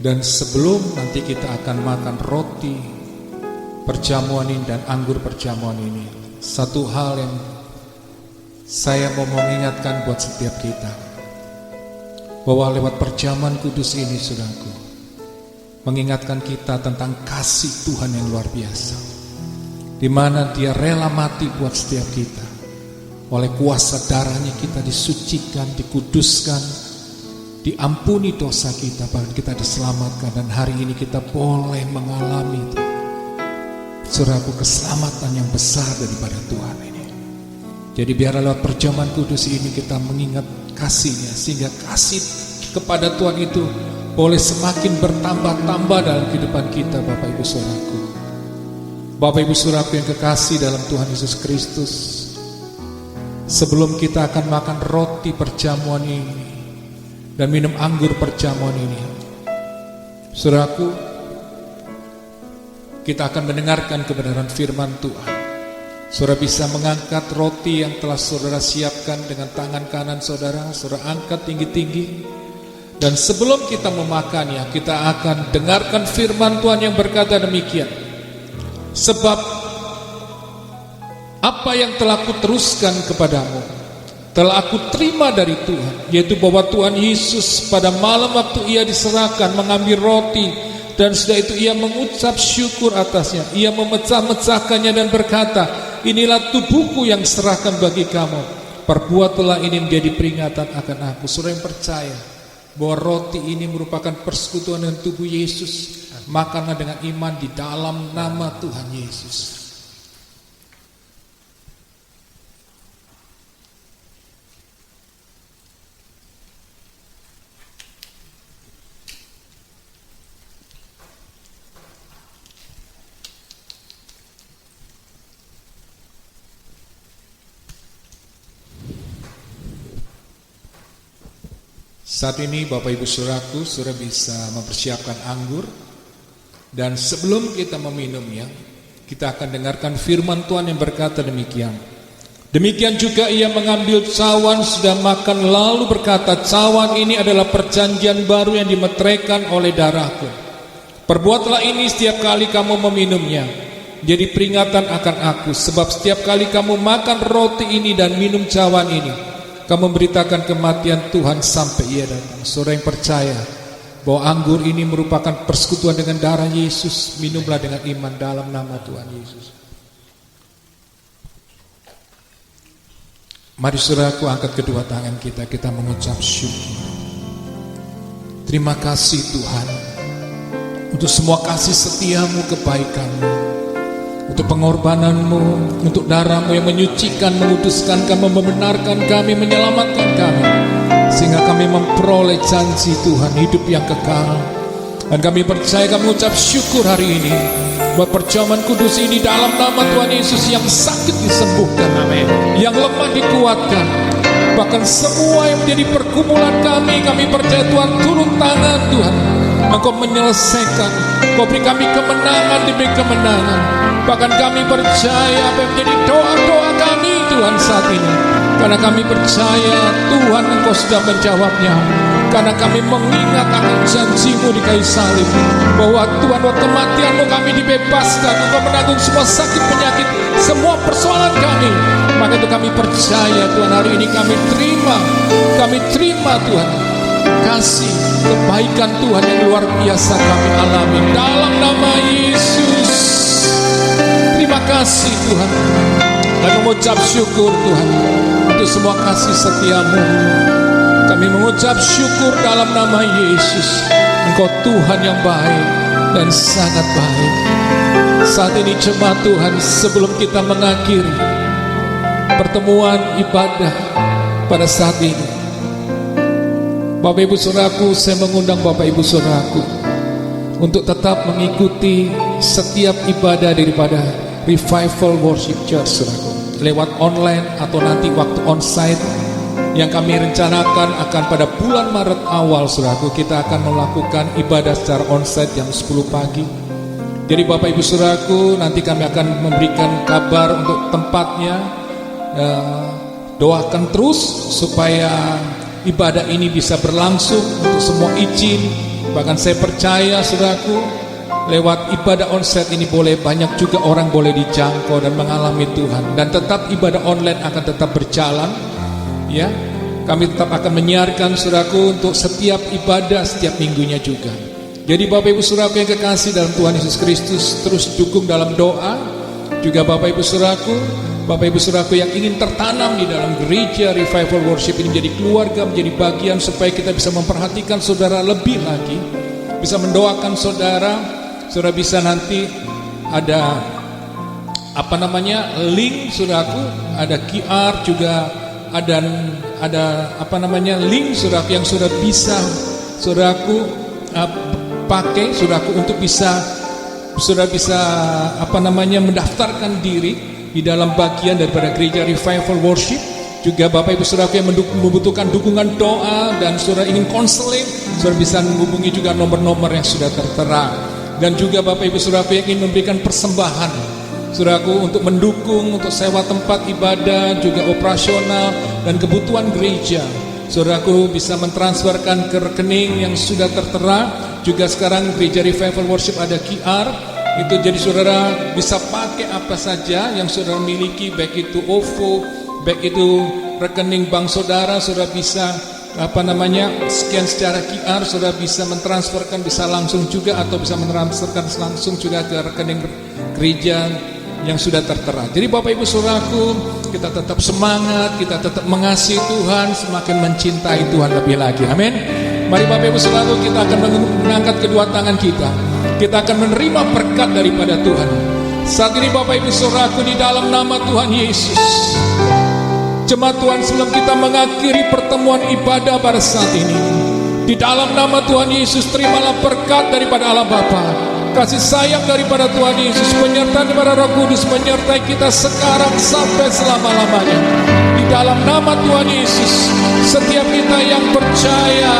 Dan sebelum nanti kita akan makan roti perjamuan ini dan anggur perjamuan ini, satu hal yang saya mau mengingatkan buat setiap kita, bahwa lewat perjamuan kudus ini, saudaraku, mengingatkan kita tentang kasih Tuhan yang luar biasa, di mana Dia rela mati buat setiap kita. Oleh kuasa darahnya kita disucikan, dikuduskan, diampuni dosa kita, bahkan kita diselamatkan. Dan hari ini kita boleh mengalami itu, saudaraku, keselamatan yang besar daripada Tuhan ini. Jadi biarlah lewat perjamuan kudus ini kita mengingat kasih-Nya, sehingga kasih kepada Tuhan itu boleh semakin bertambah-tambah dalam kehidupan kita, Bapak Ibu Saudaraku. Bapak Ibu Saudaraku yang kekasih dalam Tuhan Yesus Kristus, sebelum kita akan makan roti perjamuan ini dan minum anggur perjamuan ini, saudaraku, kita akan mendengarkan kebenaran firman Tuhan. Saudara bisa mengangkat roti yang telah saudara siapkan dengan tangan kanan saudara, saudara angkat tinggi-tinggi. Dan sebelum kita memakannya, kita akan dengarkan firman Tuhan yang berkata demikian. Sebab apa yang telah kuteruskan kepadamu telah aku terima dari Tuhan, yaitu bahwa Tuhan Yesus pada malam waktu Ia diserahkan mengambil roti, dan sudah itu Ia mengucap syukur atasnya. Ia memecah-mecahkannya dan berkata, inilah tubuhku yang serahkan bagi kamu. Perbuatlah ini menjadi peringatan akan aku. Saudara yang percaya bahwa roti ini merupakan persekutuan dengan tubuh Yesus, makanlah dengan iman di dalam nama Tuhan Yesus. Saat ini Bapak Ibu Saudaraku, saudara bisa mempersiapkan anggur. Dan sebelum kita meminumnya, kita akan dengarkan firman Tuhan yang berkata demikian. Demikian juga Ia mengambil cawan sudah makan, lalu berkata, cawan ini adalah perjanjian baru yang dimeteraikan oleh darahku. Perbuatlah ini setiap kali kamu meminumnya, jadi peringatan akan aku. Sebab setiap kali kamu makan roti ini dan minum cawan ini, kamu memberitakan kematian Tuhan sampai Ia datang. Saudara yang percaya bahwa anggur ini merupakan persekutuan dengan darah Yesus, minumlah dengan iman dalam nama Tuhan Yesus. Mari saudaraku, angkat kedua tangan kita mengucap syukur. Terima kasih Tuhan untuk semua kasih setiamu, kebaikanmu, untuk pengorbananmu, untuk darahmu yang menyucikan, menguduskan kami, membenarkan kami, menyelamatkan kami, sehingga kami memperoleh janji Tuhan hidup yang kekal. Dan kami percaya, kami mengucap syukur hari ini buat perjamuan kudus ini dalam nama Tuhan Yesus. Yang sakit disembuhkan, amin. Yang lemah dikuatkan, bahkan semua yang menjadi pergumulan kami percaya Tuhan turun tangan. Tuhan, Engkau menyelesaikan, Engkau beri kami kemenangan demi kemenangan. Bahkan kami percaya apa yang menjadi doa-doa kami Tuhan saat ini, karena kami percaya Tuhan Engkau sudah menjawabnya. Karena kami mengingat akan janji-Mu di kayu salib, bahwa Tuhan, bahwa kematian-Mu kami dibebaskan. Engkau menanggung semua sakit penyakit, semua persoalan kami. Maka itu kami percaya Tuhan, hari ini kami terima Tuhan kasih kebaikan Tuhan yang luar biasa kami alami dalam nama Yesus. Terima kasih Tuhan, dan mengucap syukur Tuhan untuk semua kasih setiamu. Kami mengucap syukur dalam nama Yesus. Engkau Tuhan yang baik dan sangat baik. Saat ini jemaat Tuhan, sebelum kita mengakhiri pertemuan ibadah pada saat ini, Bapak Ibu Saudaraku, saya mengundang Bapak Ibu Saudaraku untuk tetap mengikuti setiap ibadah daripada Revival Worship Church, saudaraku, lewat online atau nanti waktu onsite. yang kami rencanakan akan pada bulan Maret awal, saudaraku, kita akan melakukan ibadah secara onsite jam 10 pagi. Jadi Bapak Ibu saudaraku, nanti kami akan memberikan kabar untuk tempatnya. Doakan terus supaya ibadah ini bisa berlangsung untuk semua izin. Bahkan saya percaya saudaraku, lewat ibadah onsite ini banyak juga orang boleh dijangkau dan mengalami Tuhan. Dan tetap ibadah online akan tetap berjalan. Ya, kami tetap akan menyiarkan saudaraku untuk setiap ibadah setiap minggunya juga. Jadi Bapak Ibu saudaraku yang kekasih dalam Tuhan Yesus Kristus, terus dukung dalam doa. Juga Bapak Ibu saudaraku yang ingin tertanam di dalam gereja Revival Worship ini menjadi keluarga, menjadi bagian, supaya kita bisa memperhatikan saudara lebih lagi, bisa mendoakan saudara. Saudara bisa nanti ada link saudaraku, ada QR juga, ada link saudaraku yang sudah bisa saudaraku pakai saudaraku untuk saudara bisa mendaftarkan diri di dalam bagian daripada gereja Revival Worship. Juga Bapak Ibu saudaraku yang membutuhkan dukungan doa dan saudara ingin konseling, saudara bisa menghubungi juga nomor-nomor yang sudah tertera. Dan juga Bapak Ibu saudaraku yang ingin memberikan persembahan saudaraku untuk mendukung, untuk sewa tempat ibadah, juga operasional dan kebutuhan gereja, saudaraku bisa mentransferkan ke rekening yang sudah tertera. Juga sekarang gereja Revival Worship ada QR itu, jadi saudara bisa pakai apa saja yang saudara miliki, baik itu OVO, baik itu rekening bank saudara, saudara bisa scan secara QR, saudara bisa mentransferkan, bisa langsung juga, atau bisa mentransferkan langsung juga ke rekening gereja yang sudah tertera. Jadi Bapak Ibu saudaraku, kita tetap semangat, kita tetap mengasihi Tuhan, semakin mencintai Tuhan lebih lagi. Amin. Mari Bapak Ibu saudaraku, kita akan mengangkat kedua tangan kita. Kita akan menerima berkat daripada Tuhan. Saat ini Bapak Ibu saudaraku, di dalam nama Tuhan Yesus, jemaat Tuhan, sebelum kita mengakhiri pertemuan ibadah pada saat ini, di dalam nama Tuhan Yesus, terimalah berkat daripada Allah Bapa, kasih sayang daripada Tuhan Yesus, penyertaan daripada Roh Kudus menyertai kita sekarang sampai selama-lamanya. Di dalam nama Tuhan Yesus, setiap kita yang percaya,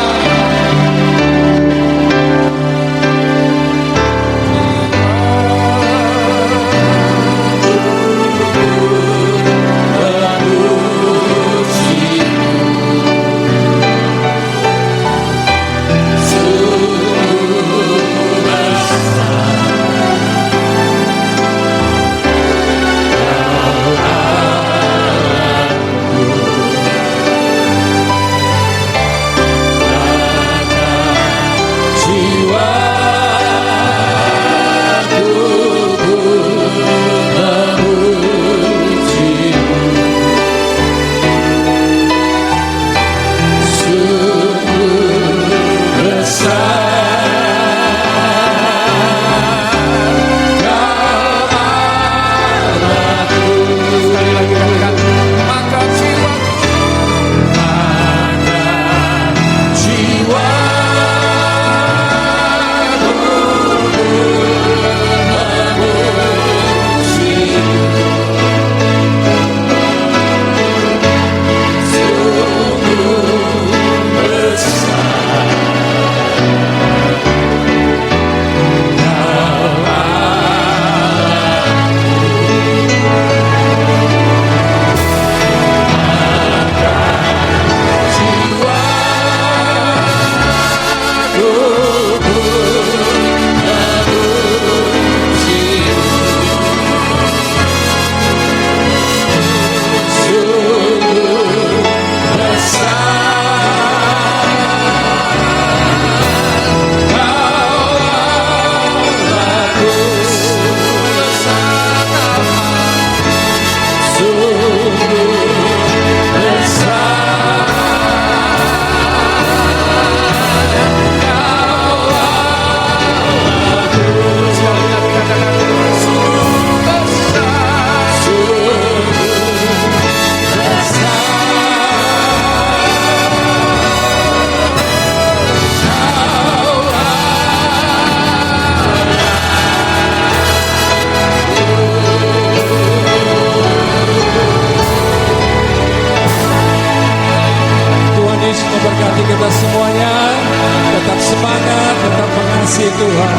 kasih Tuhan.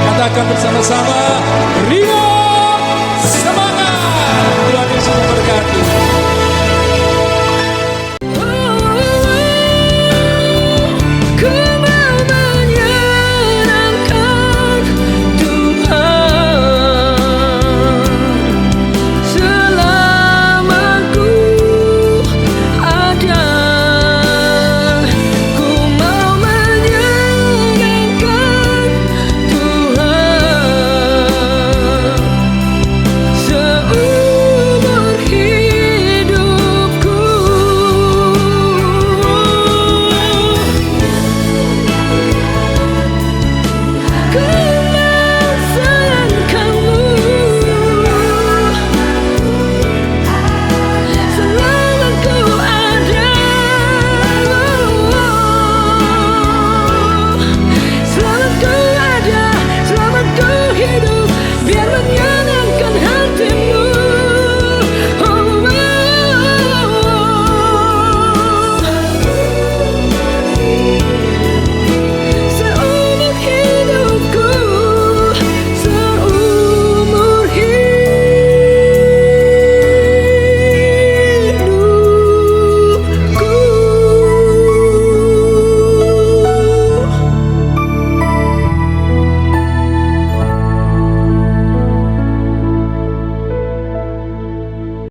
Katakan bersama-sama, terima